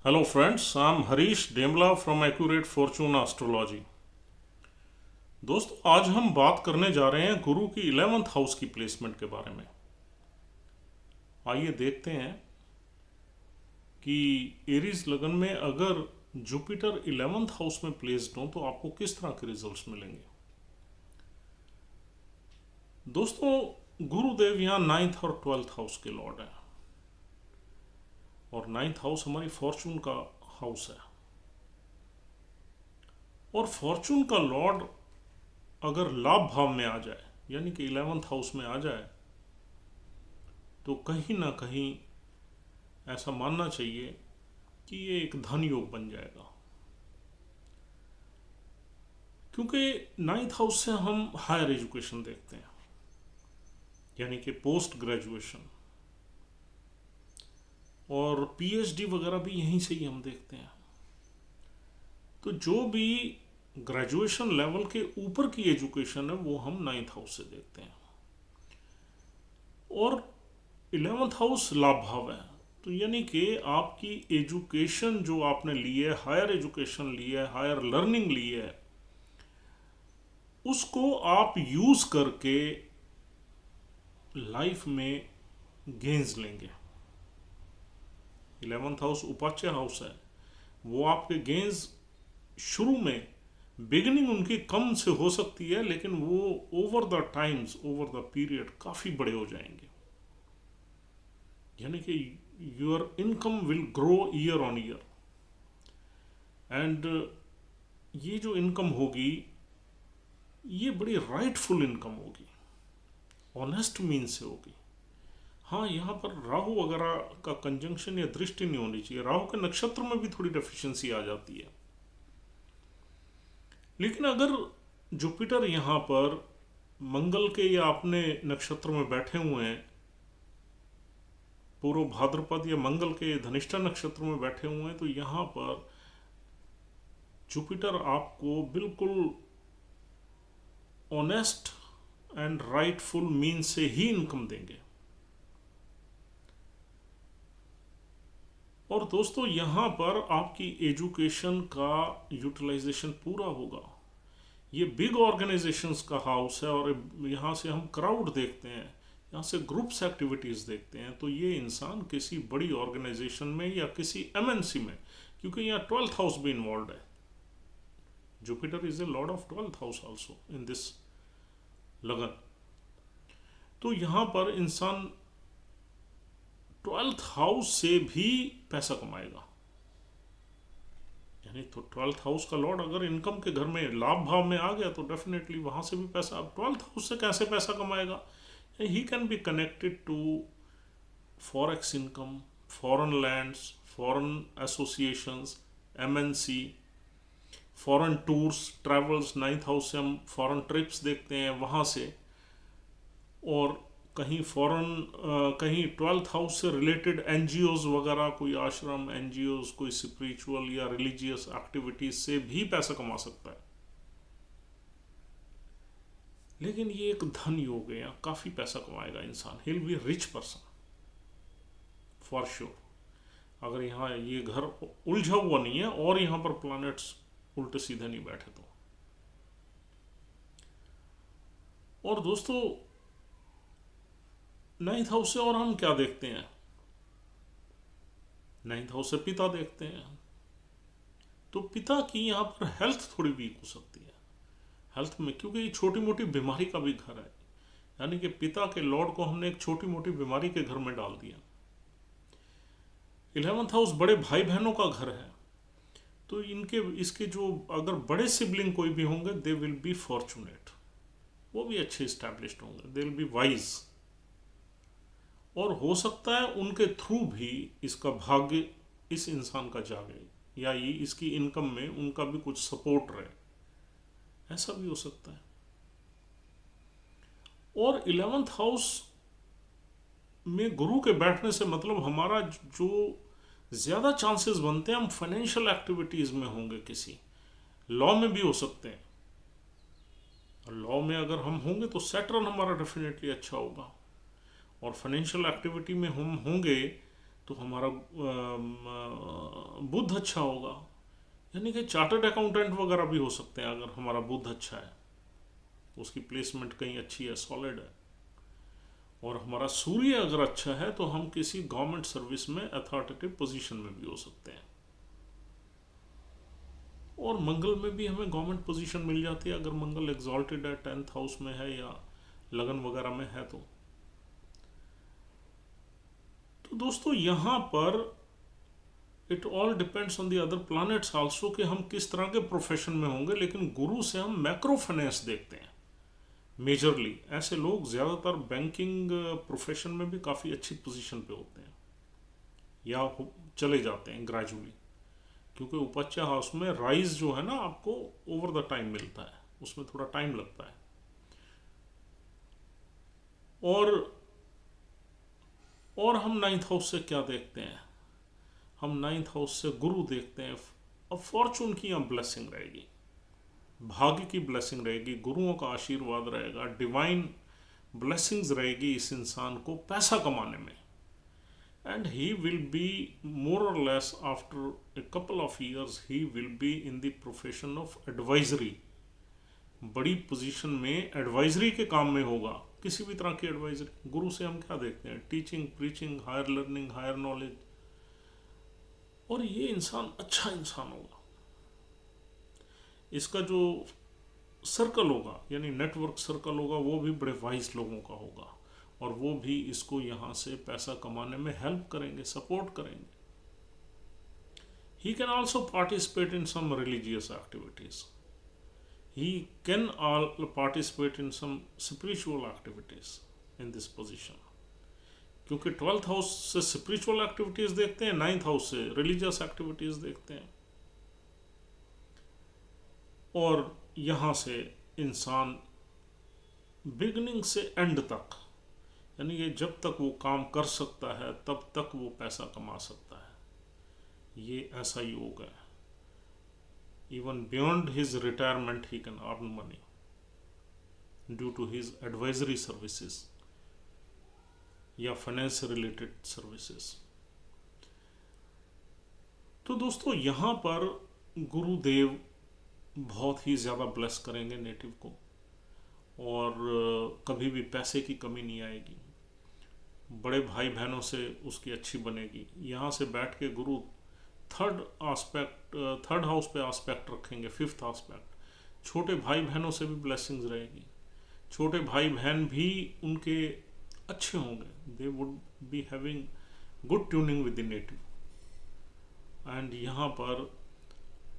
Hello friends, I'm Harish Demla from Accurate Fortune Astrology। दोस्तों, आज हम बात करने जा रहे हैं गुरु की 11th हाउस की प्लेसमेंट के बारे में। आइए देखते हैं कि एरीज लगन में अगर जुपिटर 11th हाउस में प्लेस्ड हो तो आपको किस तरह के रिजल्ट्स मिलेंगे। दोस्तों, गुरुदेव यहाँ 9th और 12th हाउस के लॉर्ड हैं और 9th हाउस हमारी फॉर्चून का हाउस है। और फॉर्चून का लॉर्ड अगर लाभ भाव में आ जाए यानी कि 11th हाउस में आ जाए तो कहीं ना कहीं ऐसा मानना चाहिए कि ये एक धन योग बन जाएगा, क्योंकि 9th हाउस से हम हायर एजुकेशन देखते हैं यानी कि पोस्ट ग्रेजुएशन और पीएचडी वगैरह भी यहीं से ही हम देखते हैं। तो जो भी ग्रेजुएशन लेवल के ऊपर की एजुकेशन है वो हम 9th हाउस से देखते हैं। और 11th हाउस लाभ भाव है, तो यानी कि आपकी एजुकेशन जो आपने ली है, हायर एजुकेशन ली है, हायर लर्निंग ली है, उसको आप यूज करके लाइफ में गेन्स लेंगे। 11th हाउस उपाच्य हाउस है, वो आपके गेन्स शुरू में बिगिनिंग उनकी कम से हो सकती है, लेकिन वो over the times, over the period काफ़ी बड़े हो जाएंगे। यानी कि your income will grow year on year. And ये जो इनकम होगी ये बड़ी राइटफुल इनकम होगी, ऑनेस्ट मीन से होगी। हाँ, यहाँ पर राहु वगैरह का कंजंक्शन या दृष्टि नहीं होनी चाहिए। राहु के नक्षत्र में भी थोड़ी डेफिशिएंसी आ जाती है, लेकिन अगर जुपिटर यहाँ पर मंगल के या अपने नक्षत्र में बैठे हुए हैं, पूर्व भाद्रपद या मंगल के धनिष्ठा नक्षत्र में बैठे हुए हैं, तो यहाँ पर जुपिटर आपको बिल्कुल ऑनेस्ट एंड राइटफुल मीन से ही इनकम देंगे। और दोस्तों, यहाँ पर आपकी एजुकेशन का यूटिलाइजेशन पूरा होगा। ये बिग ऑर्गेनाइजेशंस का हाउस है और यहाँ से हम क्राउड देखते हैं, यहाँ से ग्रुप्स एक्टिविटीज़ देखते हैं। तो ये इंसान किसी बड़ी ऑर्गेनाइजेशन में या किसी एमएनसी में, क्योंकि यहाँ 12th हाउस भी इन्वॉल्व है। Jupiter is a Lord of 12th house also in this लगन। तो यहाँ पर इंसान 12th हाउस से भी पैसा कमाएगा। यानी तो 12th हाउस का लॉर्ड अगर इनकम के घर में लाभ भाव में आ गया तो डेफिनेटली वहां से भी पैसा। अब 12th हाउस से कैसे पैसा कमाएगा? He can be connected to forex income, foreign lands, foreign associations, MNC, foreign tours, travels. 9th house से हम फॉरेन ट्रिप्स देखते हैं वहाँ से। और कहीं फॉरेन, कहीं 12th हाउस से रिलेटेड एनजीओज वगैरह, कोई आश्रम, एनजीओज, कोई स्पिरिचुअल या रिलीजियस एक्टिविटीज से भी पैसा कमा सकता है। लेकिन ये एक धन योग है, काफ़ी पैसा कमाएगा इंसान। ही will be rich person for sure, अगर यहाँ ये घर उलझा हुआ नहीं है और यहाँ पर प्लैनेट्स उल्टे सीधे नहीं बैठे तो। और दोस्तों, 9th हाउस से और हम क्या देखते हैं? 9th हाउस से पिता देखते हैं। तो पिता की यहाँ पर हेल्थ थोड़ी वीक हो सकती है हेल्थ में, क्योंकि ये छोटी मोटी बीमारी का भी घर है। यानी कि पिता के लॉर्ड को हमने एक छोटी मोटी बीमारी के घर में डाल दिया। 11th हाउस बड़े भाई बहनों का घर है, तो इसके जो अगर बड़े सिबलिंग कोई भी होंगे, दे विल बी फॉर्चुनेट, वो भी अच्छे स्टैब्लिश्ड होंगे, दे विल बी वाइज। और हो सकता है उनके थ्रू भी इसका भाग्य इस इंसान का जागे, या ये इसकी इनकम में उनका भी कुछ सपोर्ट रहे, ऐसा भी हो सकता है। और 11th हाउस में गुरु के बैठने से मतलब हमारा जो ज़्यादा चांसेस बनते हैं हम फाइनेंशियल एक्टिविटीज़ में होंगे, किसी लॉ में भी हो सकते हैं। लॉ में अगर हम होंगे तो सैटर्न हमारा डेफिनेटली अच्छा होगा, और फाइनेंशियल एक्टिविटी में हम होंगे तो हमारा बुध अच्छा होगा, यानी कि चार्टर्ड अकाउंटेंट वगैरह भी हो सकते हैं अगर हमारा बुध अच्छा है, उसकी प्लेसमेंट कहीं अच्छी है, सॉलिड है। और हमारा सूर्य अगर अच्छा है तो हम किसी गवर्नमेंट सर्विस में अथॉरिटेटिव पोजीशन में भी हो सकते हैं। और मंगल में भी हमें गवर्नमेंट पोजीशन मिल जाती है अगर मंगल एग्जॉल्टेड है, 10th हाउस में है या लगन वगैरह में है। तो दोस्तों यहाँ पर it all depends on the other planets also कि हम किस तरह के प्रोफेशन में होंगे। लेकिन गुरु से हम मैक्रो फाइनेंस देखते हैं मेजरली। ऐसे लोग ज़्यादातर बैंकिंग प्रोफेशन में भी काफ़ी अच्छी पोजीशन पे होते हैं या चले जाते हैं ग्रेजुअली, क्योंकि उपच्य हाउस में राइज जो है ना आपको ओवर द टाइम मिलता है, उसमें थोड़ा टाइम लगता है। और हम 9th हाउस से क्या देखते हैं, हम 9th हाउस से गुरु देखते हैं। अब फॉर्चून की यहाँ ब्लेसिंग रहेगी, भाग्य की ब्लेसिंग रहेगी, गुरुओं का आशीर्वाद रहेगा, डिवाइन ब्लेसिंग्स रहेगी इस इंसान को पैसा कमाने में। And he will be more और less after a couple of years he will be in the profession of advisory. बड़ी पोजीशन में एडवाइजरी के काम में होगा, किसी भी तरह की एडवाइजरी। गुरु से हम क्या देखते हैं, teaching, preaching, higher learning, higher knowledge. और ये इंसान अच्छा इंसान होगा। इसका जो सर्कल होगा यानी नेटवर्क सर्कल होगा वो भी बड़े वाइज लोगों का होगा, और वो भी इसको यहाँ से पैसा कमाने में हेल्प करेंगे, सपोर्ट करेंगे। He can also participate in some religious activities, he can all participate in some spiritual activities in this position, क्योंकि 12th हाउस से स्पिरिचुअल एक्टिविटीज देखते हैं, 9th हाउस से रिलीजियस एक्टिविटीज देखते हैं। और यहाँ से इंसान बिगनिंग से एंड तक, यानी कि जब तक वो काम कर सकता है तब तक वो पैसा कमा सकता है। ये ऐसा योग है। Even beyond his retirement he can earn money due to his advisory services या फाइनेंस रिलेटेड सर्विसेज। तो दोस्तों यहाँ पर गुरुदेव बहुत ही ज़्यादा ब्लेस करेंगे नेटिव को, और कभी भी पैसे की कमी नहीं आएगी। बड़े भाई बहनों से उसकी अच्छी बनेगी। यहाँ से बैठ के गुरु थर्ड हाउस पे आस्पेक्ट रखेंगे, 5th आस्पेक्ट। छोटे भाई बहनों से भी ब्लेसिंग्स रहेगी। छोटे भाई बहन भी उनके अच्छे होंगे, they would be having good tuning with the native. And यहाँ पर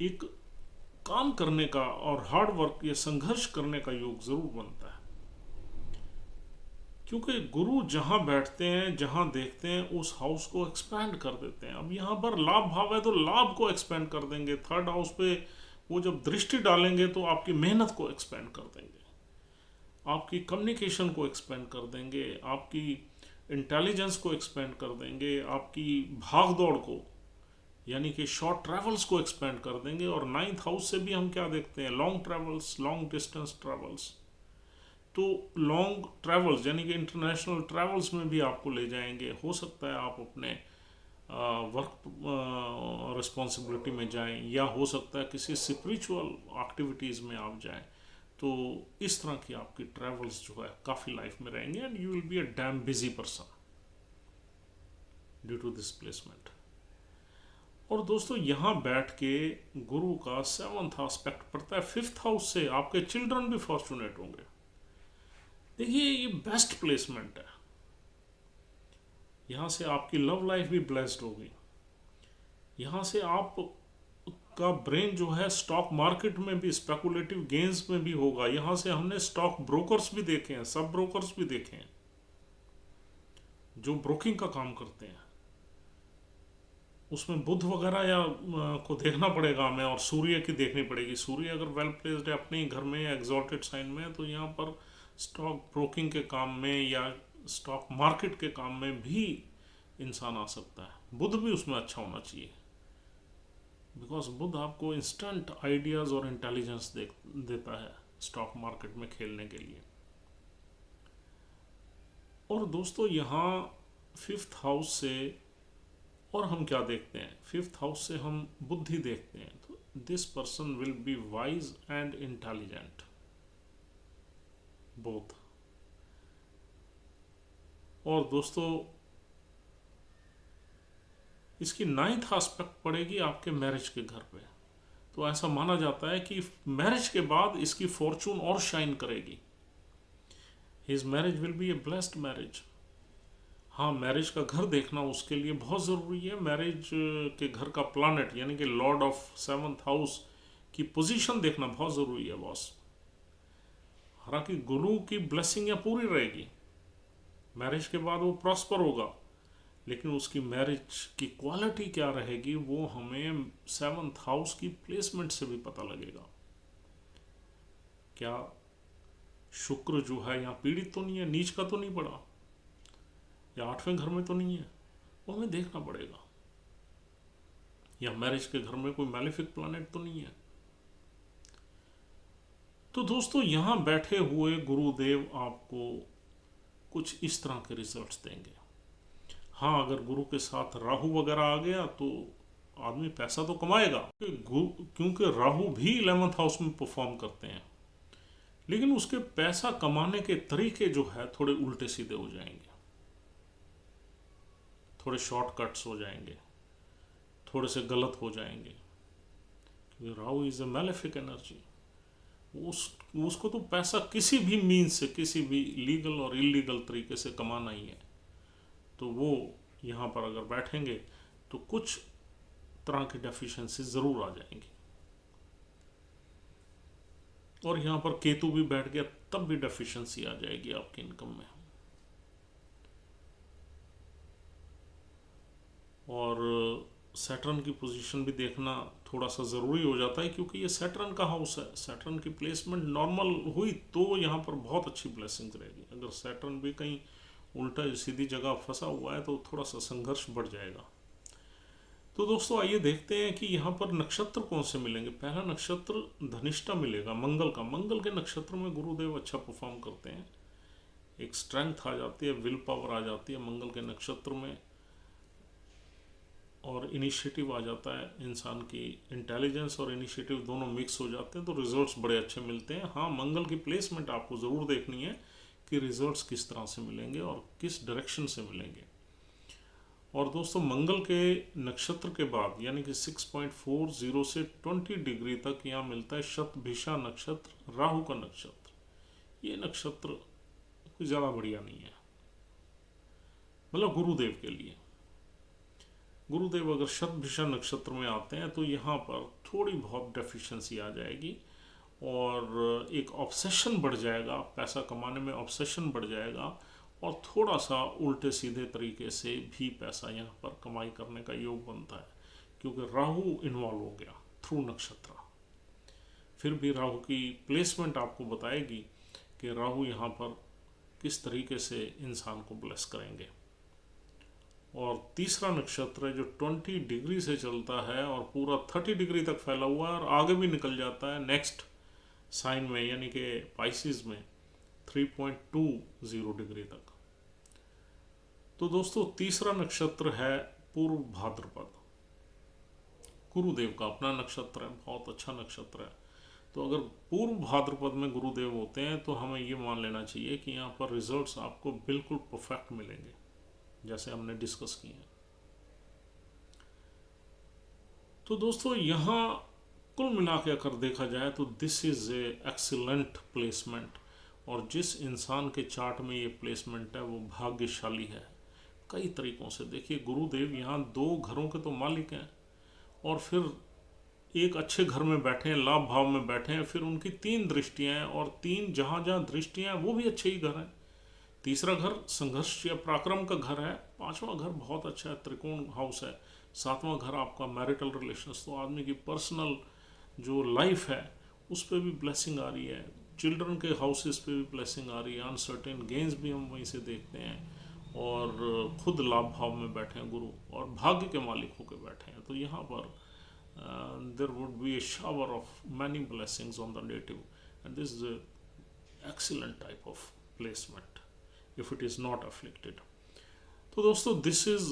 एक काम करने का और हार्ड वर्क या संघर्ष करने का योग जरूर बनता है, क्योंकि गुरु जहां बैठते हैं, जहां देखते हैं, उस हाउस को एक्सपैंड कर देते हैं। अब यहाँ पर लाभ भाव है तो लाभ को एक्सपैंड कर देंगे। 3rd हाउस पे वो जब दृष्टि डालेंगे तो आपकी मेहनत को एक्सपैंड कर देंगे, आपकी कम्युनिकेशन को एक्सपैंड कर देंगे, आपकी इंटेलिजेंस को एक्सपैंड कर देंगे, आपकी भाग दौड़ को यानी कि शॉर्ट ट्रैवल्स को एक्सपैंड कर देंगे। और 9th हाउस से भी हम क्या देखते हैं, long travels, long distance travels. तो लॉन्ग ट्रैवल्स यानी कि इंटरनेशनल ट्रैवल्स में भी आपको ले जाएंगे। हो सकता है आप अपने वर्क रिस्पॉन्सिबिलिटी में जाएं, या हो सकता है किसी स्पिरिचुअल एक्टिविटीज़ में आप जाएं। तो इस तरह की आपकी ट्रैवल्स जो है काफ़ी लाइफ में रहेंगे, and you will be a damn busy person due to this placement. और दोस्तों यहाँ बैठ के गुरु का 7th एस्पेक्ट पड़ता है 5th हाउस से। आपके चिल्ड्रन भी फॉर्चुनेट होंगे। देखिए ये बेस्ट प्लेसमेंट है। यहाँ से आपकी लव लाइफ भी ब्लेस्ड होगी। यहाँ से आप का ब्रेन जो है स्टॉक मार्केट में भी, स्पेकुलेटिव गेन्स में भी होगा। यहाँ से हमने स्टॉक ब्रोकर्स भी देखे हैं, सब ब्रोकर्स भी देखे हैं जो ब्रोकिंग का काम करते हैं। उसमें बुध वगैरह या को देखना पड़ेगा हमें, और सूर्य की देखनी पड़ेगी। सूर्य अगर वेल प्लेस्ड है अपने घर में, एग्जॉल्टेड साइन में, तो यहाँ पर स्टॉक ब्रोकिंग के काम में या स्टॉक मार्केट के काम में भी इंसान आ सकता है। बुध भी उसमें अच्छा होना चाहिए, बिकॉज बुध आपको इंस्टेंट आइडियाज़ और इंटेलिजेंस देता है स्टॉक मार्केट में खेलने के लिए। और दोस्तों यहाँ 5th हाउस से और हम क्या देखते हैं, फिफ्थ हाउस से हम बुद्धि देखते हैं, तो this person will be wise and intelligent both. और दोस्तों इसकी नाइन्थ एस्पेक्ट पड़ेगी आपके मैरिज के घर पे, तो ऐसा माना जाता है कि मैरिज के बाद इसकी फॉर्चून और शाइन करेगी। His marriage will be A blessed marriage. हाँ, मैरिज का घर देखना उसके लिए बहुत ज़रूरी है। मैरिज के घर का प्लानेट यानी कि लॉर्ड ऑफ सेवंथ हाउस की पोजीशन देखना बहुत ज़रूरी है बॉस। हालांकि गुरु की ब्लेसिंग यहाँ पूरी रहेगी, मैरिज के बाद वो प्रॉस्पर होगा, लेकिन उसकी मैरिज की क्वालिटी क्या रहेगी वो हमें सेवंथ हाउस की प्लेसमेंट से भी पता लगेगा। क्या शुक्र जो है यहाँ पीड़ित तो नहीं है, नीच का तो नहीं पड़ा, या आठवें घर में तो नहीं है, वो हमें देखना पड़ेगा। या मैरिज के घर में कोई मैलिफिक प्लैनेट तो नहीं है। तो दोस्तों यहाँ बैठे हुए गुरुदेव आपको कुछ इस तरह के रिजल्ट्स देंगे। हाँ, अगर गुरु के साथ राहु वगैरह आ गया तो आदमी पैसा तो कमाएगा, क्योंकि राहु भी 11th हाउस में परफॉर्म करते हैं, लेकिन उसके पैसा कमाने के तरीके जो है थोड़े उल्टे सीधे हो जाएंगे, थोड़े शॉर्टकट्स हो जाएंगे, थोड़े से गलत हो जाएंगे, क्योंकि Rahu is a malefic energy. उसको तो पैसा किसी भी मीन्स से, किसी भी लीगल और इलीगल तरीके से कमाना ही है। तो वो यहाँ पर अगर बैठेंगे तो कुछ तरह की डेफिशिएंसी ज़रूर आ जाएंगी। और यहाँ पर केतु भी बैठ गया तब भी डेफिशिएंसी आ जाएगी आपकी इनकम में। और सैटर्न की पोजीशन भी देखना थोड़ा सा ज़रूरी हो जाता है, क्योंकि ये सैटर्न का हाउस है। सैटर्न की प्लेसमेंट नॉर्मल हुई तो यहाँ पर बहुत अच्छी ब्लेसिंग्स रहेगी। अगर सैटर्न भी कहीं उल्टा सीधी जगह फंसा हुआ है तो थोड़ा सा संघर्ष बढ़ जाएगा। तो दोस्तों आइए देखते हैं कि यहाँ पर नक्षत्र कौन से मिलेंगे। पहला नक्षत्र धनिष्ठा मिलेगा, मंगल का। मंगल के नक्षत्र में गुरुदेव अच्छा परफॉर्म करते हैं, एक स्ट्रेंथ आ जाती है, विल पावर आ जाती है मंगल के नक्षत्र में, और इनिशिएटिव आ जाता है। इंसान की इंटेलिजेंस और इनिशिएटिव दोनों मिक्स हो जाते हैं तो रिजल्ट्स बड़े अच्छे मिलते हैं। हाँ, मंगल की प्लेसमेंट आपको ज़रूर देखनी है कि रिजल्ट्स किस तरह से मिलेंगे और किस डायरेक्शन से मिलेंगे। और दोस्तों मंगल के नक्षत्र के बाद यानी कि 6.40 से 20 डिग्री तक यहाँ मिलता है शतभिषा नक्षत्र, राहु का नक्षत्र। ये नक्षत्र कोई ज़्यादा बढ़िया नहीं है, मतलब गुरुदेव के लिए। गुरुदेव अगर शतभिषा नक्षत्र में आते हैं तो यहाँ पर थोड़ी बहुत डेफिशिएंसी आ जाएगी और एक ऑब्सेशन बढ़ जाएगा, पैसा कमाने में ऑब्सेशन बढ़ जाएगा, और थोड़ा सा उल्टे सीधे तरीके से भी पैसा यहाँ पर कमाई करने का योग बनता है, क्योंकि राहु इन्वॉल्व हो गया थ्रू नक्षत्र। फिर भी राहु की प्लेसमेंट आपको बताएगी कि राहु यहाँ पर किस तरीके से इंसान को ब्लेस करेंगे। और तीसरा नक्षत्र है जो 20 डिग्री से चलता है और पूरा 30 डिग्री तक फैला हुआ है और आगे भी निकल जाता है नेक्स्ट साइन में यानी कि पाइसिस में 3.20 डिग्री तक। तो दोस्तों तीसरा नक्षत्र है पूर्व भाद्रपद, गुरुदेव का अपना नक्षत्र है, बहुत अच्छा नक्षत्र है। तो अगर पूर्व भाद्रपद में गुरुदेव होते हैं तो हमें ये मान लेना चाहिए कि यहाँ पर रिजल्ट्स आपको बिल्कुल परफेक्ट मिलेंगे, जैसे हमने डिस्कस किए हैं। तो दोस्तों यहाँ कुल मिला के अगर देखा जाए तो this is a excellent placement, और जिस इंसान के चार्ट में ये प्लेसमेंट है वो भाग्यशाली है कई तरीकों से। देखिए गुरुदेव यहाँ 2 घरों के तो मालिक हैं, और फिर एक अच्छे घर में बैठे हैं, लाभ भाव में बैठे हैं, फिर उनकी 3 दृष्टियाँ हैं, और 3 जहाँ जहाँ दृष्टियाँ हैं वो भी अच्छे ही घर हैं। तीसरा घर संघर्ष या पराक्रम का घर है, 5वां घर बहुत अच्छा है, त्रिकोण हाउस है, 7वां घर आपका मैरिटल रिलेशंस, तो आदमी की पर्सनल जो लाइफ है उस पर भी ब्लेसिंग आ रही है, चिल्ड्रन के हाउसेस पे भी ब्लेसिंग आ रही है, अनसर्टेन गेंस भी हम वहीं से देखते हैं, और खुद लाभ भाव में बैठे हैं गुरु और भाग्य के मालिक होकर बैठे हैं। तो यहाँ पर there would be a shower of many blessings on the native, and this is excellent type of placement if it is not afflicted. तो दोस्तों this is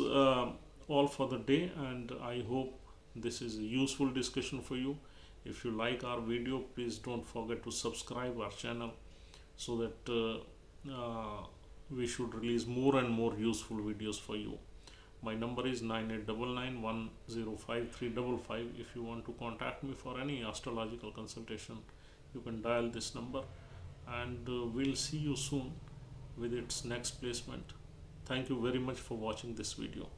all for the day, and I hope this is a useful discussion for you. If you like our video, please don't forget to subscribe our channel so that we should release more and more useful videos for you. My number is 9899105355. If you want to contact me for any astrological consultation, you can dial this number, and we'll see you soon with its next placement. Thank you very much for watching this video.